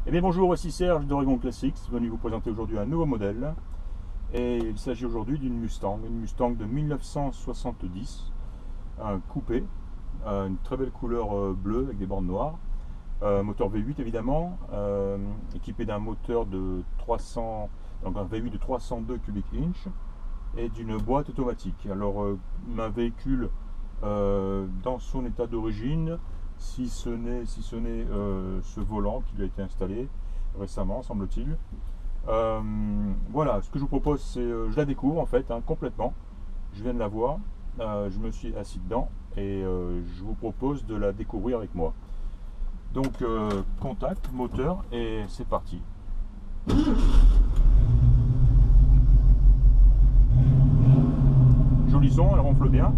Eh bien bonjour, voici Serge d'Oregon Classics, venu vous présenter aujourd'hui un nouveau modèle. Et il s'agit aujourd'hui d'une Mustang de 1970, un coupé, une très belle couleur bleue avec des bandes noires, moteur V8 évidemment, équipé d'un moteur de 300, donc un V8 de 302 cubic inch et d'une boîte automatique. Alors un véhicule dans son état d'origine, si ce n'est ce volant qui lui a été installé récemment, semble-t-il. Voilà, ce que je vous propose, c'est je la découvre en fait complètement. Je viens de la voir, je me suis assis dedans et je vous propose de la découvrir avec moi. Donc contact, moteur et c'est parti. Joli son, elle ronfle bien.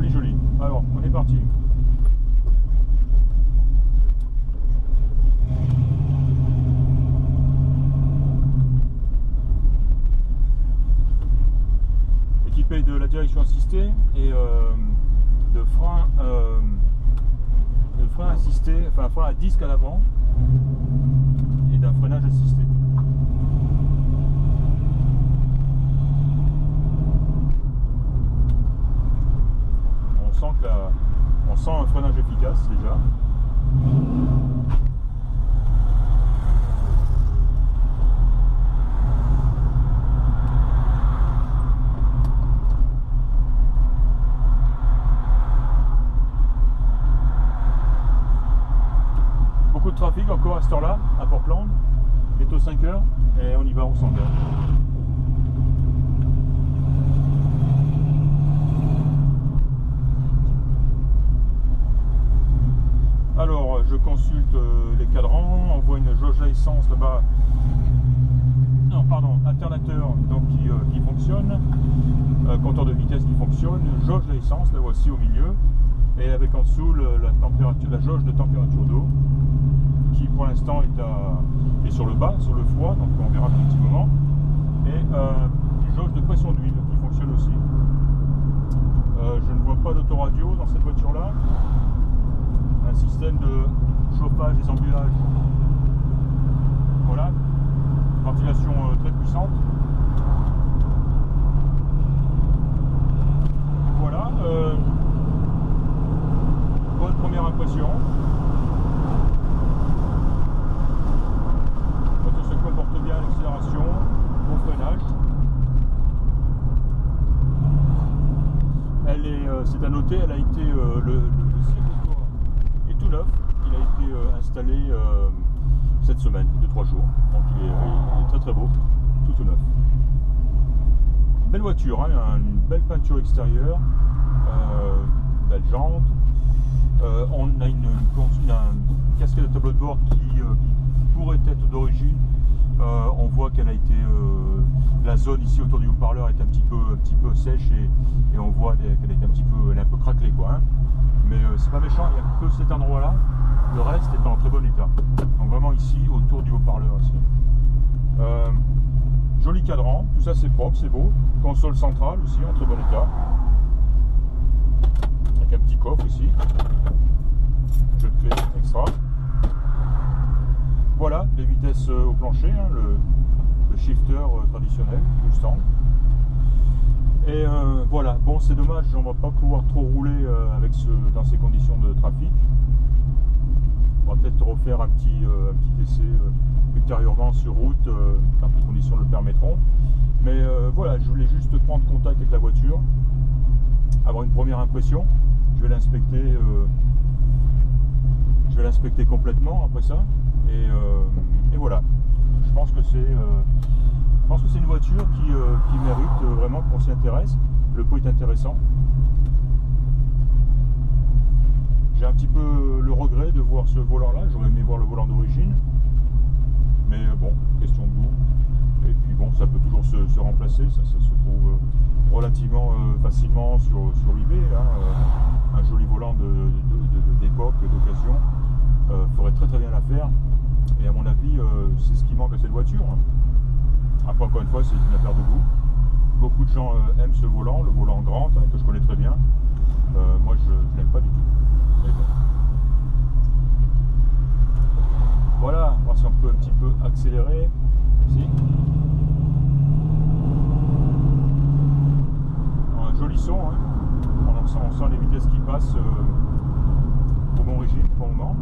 Joli. Alors, on est parti. Équipé de la direction assistée et de frein assisté, enfin frein à disque à l'avant et d'un freinage assisté. On sent un freinage efficace déjà. Beaucoup de trafic encore à cette heure-là, à Portland. Bientôt 5 heures et on y va, on s'engage. Alors, je consulte les cadrans, on voit une jauge à essence là-bas, non pardon, alternateur donc qui fonctionne, compteur de vitesse qui fonctionne, jauge à essence, la voici au milieu, et avec en dessous la jauge de température d'eau, qui pour l'instant est sur le bas, sur le froid, donc on verra dans un petit moment, et une jauge de pression d'huile qui fonctionne aussi. Je ne vois pas d'autoradio dans cette voiture-là. Un système de chauffage des embuages, voilà, ventilation très puissante. Voilà, bonne première impression. La voiture se comporte bien à l'accélération, au freinage. C'est à noter, elle a été le tout neuf, il a été installé cette semaine, de 3 jours, donc il est très beau, tout neuf. Belle voiture, une belle peinture extérieure, belle jante, on a une casquette de tableau de bord qui pourrait être d'origine, on voit qu'elle a été, la zone ici autour du haut-parleur est un petit peu sèche et on voit qu'elle est elle est un peu craquelée quoi. Mais c'est pas méchant, il n'y a que cet endroit là, le reste est en très bon état. Donc vraiment ici, autour du haut-parleur ici. Joli cadran, tout ça c'est propre, c'est beau. Console centrale aussi en très bon état. Avec un petit coffre ici. Jeu de clé extra. Voilà, les vitesses au plancher, le shifter traditionnel, Mustang. Et voilà, bon c'est dommage, on va pas pouvoir trop rouler dans ces conditions de trafic. On va peut-être refaire un petit essai ultérieurement sur route quand les conditions le permettront. Mais voilà, je voulais juste prendre contact avec la voiture, avoir une première impression. Je vais l'inspecter complètement après ça. Et voilà, je pense que c'est une voiture qui mérite vraiment qu'on s'y intéresse. Le prix est intéressant. J'ai un petit peu le regret de voir ce volant-là. J'aurais aimé voir le volant d'origine. Mais bon, question de goût. Et puis bon, ça peut toujours se remplacer. Ça se trouve relativement facilement sur eBay. Un joli volant d'époque, d'occasion. Ferait très bien l'affaire. Et à mon avis, c'est ce qui manque à cette voiture. Après, encore une fois, c'est une affaire de goût. Beaucoup de gens aiment ce volant, le volant grand, que je connais très bien. Moi, je ne l'aime pas du tout. Mais accélérer. Si. Un joli son, hein. On sent les vitesses qui passent au bon régime, au bon moment.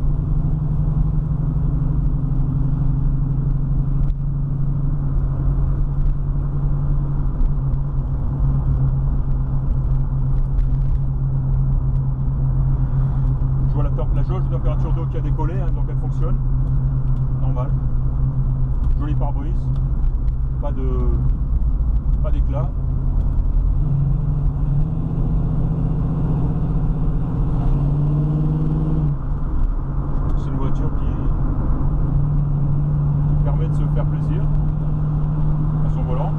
Je vois la jauge de température d'eau qui a décollé, hein, donc elle fonctionne. Normal. Joli pare-brise. Pas d'éclat. C'est une voiture qui permet de se faire plaisir à son volant.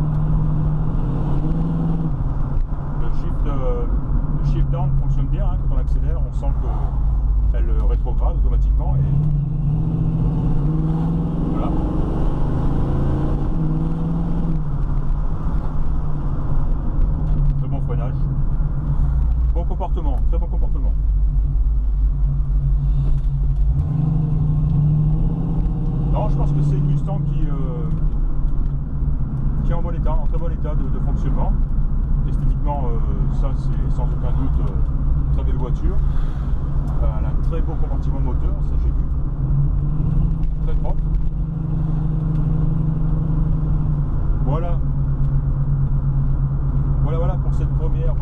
Le shift down fonctionne bien, hein, quand on accélère, on sent qu'elle rétrograde automatiquement et voilà. Très bon freinage. Bon comportement, très bon comportement. Non, je pense que c'est une Mustang qui est en bon état, en très bon état de fonctionnement. Esthétiquement, ça c'est sans aucun doute une très belle voiture. Elle a un très beau compartiment moteur, ça j'ai vu. Très propre. Voilà. Voilà pour cette première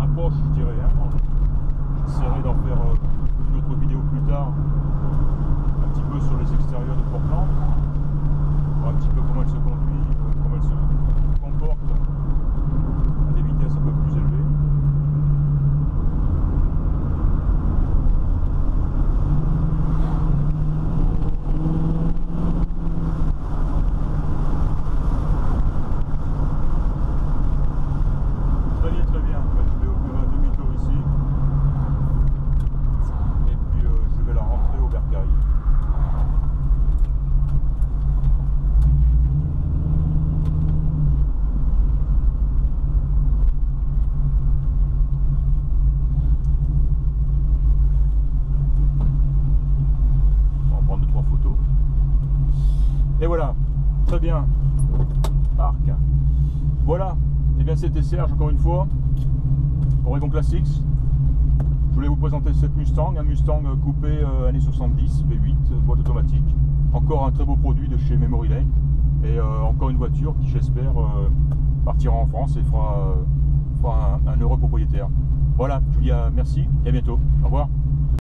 approche, je dirais. Hein. J'essaierai d'en faire une autre vidéo plus tard, un petit peu sur les extérieurs de Portland, voir un petit peu comment elle se conduit, comment elle se comporte à des vitesses un peu plus élevées. Très bien. Je vais opérer un demi-tour ici. Et puis je vais la rentrer au Bercail. On va prendre 2-3 photos. Et voilà. Très bien. Arc. Voilà. Et bien c'était Serge encore une fois. Oregon Classics. Je voulais vous présenter cette Mustang, un Mustang coupé années 70, V8, boîte automatique. Encore un très beau produit de chez Memory Lane. Et encore une voiture qui j'espère partira en France et fera un heureux propriétaire. Voilà, je vous dis merci et à bientôt. Au revoir.